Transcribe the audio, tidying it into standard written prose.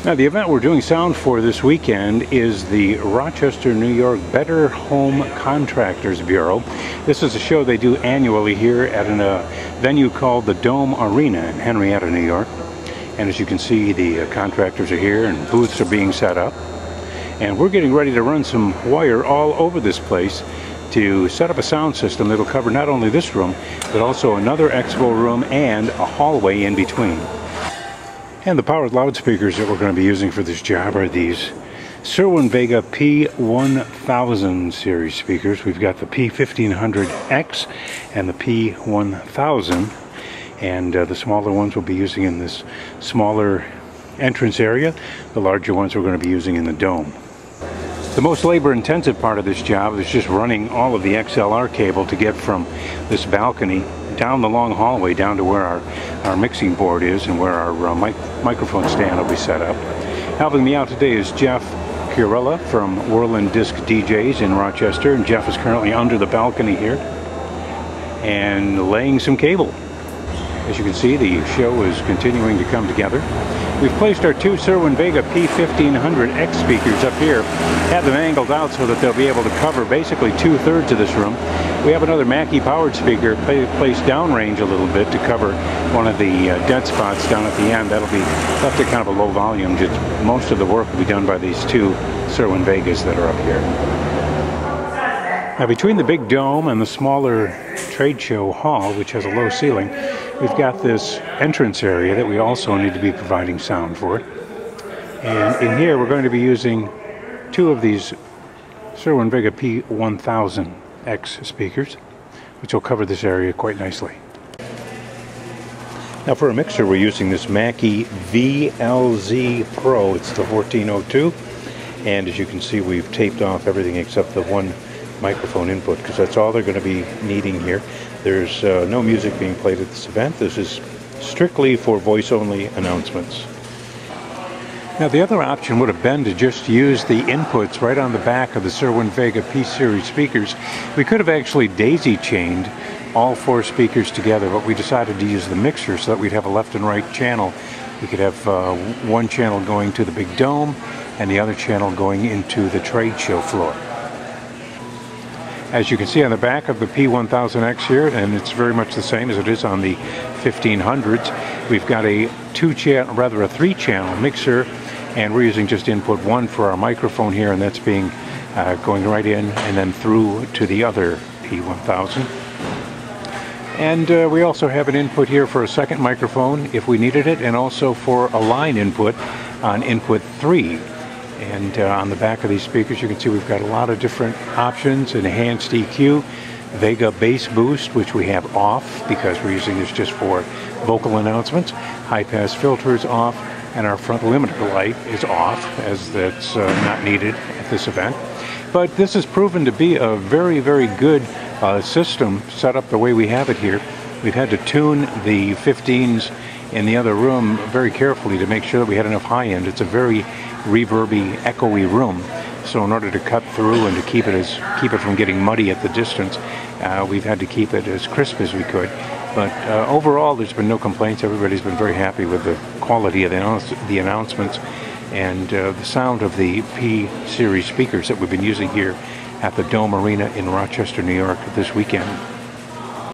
Now, the event we're doing sound for this weekend is the Rochester, New York Better Home Contractors Bureau. This is a show they do annually here at a venue called the Dome Arena in Henrietta, New York. And as you can see, the contractors are here and booths are being set up. And we're getting ready to run some wire all over this place to set up a sound system that'll cover not only this room, but also another expo room and a hallway in between. And the powered loudspeakers that we're going to be using for this job are these Cerwin-Vega P Series speakers. We've got the P1500X and the P1000. And the smaller ones we'll be using in this smaller entrance area. The larger ones we're going to be using in the dome. The most labor-intensive part of this job is just running all of the XLR cable to get from this balcony down the long hallway down to where our mixing board is and where our microphone stand will be set up. Helping me out today is Jeff Purella from Whirlin' Disc DJs in Rochester, and Jeff is currently under the balcony here and laying some cable. As you can see, the show is continuing to come together. We've placed our two Cerwin-Vega P1500X speakers up here, have them angled out so that they'll be able to cover basically 2/3 of this room. We have another Mackie powered speaker placed downrange a little bit to cover one of the dead spots down at the end. That'll be left at kind of a low volume. Just most of the work will be done by these two Cerwin-Vegas that are up here. Now, between the big dome and the smaller trade show hall, which has a low ceiling, we've got this entrance area that we also need to be providing sound for. And in here we're going to be using two of these Cerwin-Vega P1000X speakers, which will cover this area quite nicely. Now, for a mixer we're using this Mackie VLZ Pro. It's the 1402, and as you can see, we've taped off everything except the one microphone input, because that's all they're going to be needing here. There's no music being played at this event. This is strictly for voice-only announcements. Now, the other option would have been to just use the inputs right on the back of the Cerwin-Vega P Series speakers. We could have actually daisy-chained all four speakers together, but we decided to use the mixer so that we'd have a left and right channel. We could have one channel going to the big dome and the other channel going into the trade show floor. As you can see on the back of the P1000X here, and it's very much the same as it is on the 1500s, we've got a three-channel mixer, and we're using just input one for our microphone here, and that's being going right in and then through to the other P1000. And we also have an input here for a second microphone if we needed it, and also for a line input on input 3. And on the back of these speakers you can see we've got a lot of different options: enhanced EQ, Vega bass boost, which we have off because we're using this just for vocal announcements, high pass filters off, and our front limiter light is off, as that's not needed at this event. But this has proven to be a very, very good system set up the way we have it here. We've had to tune the 15s in the other room very carefully to make sure that we had enough high end. It's a very reverby, echoey room, so in order to cut through and to keep it from getting muddy at the distance, we've had to keep it as crisp as we could. But overall, there's been no complaints. Everybody's been very happy with the quality of the announcements and the sound of the P Series speakers that we've been using here at the Dome Arena in Rochester, New York this weekend.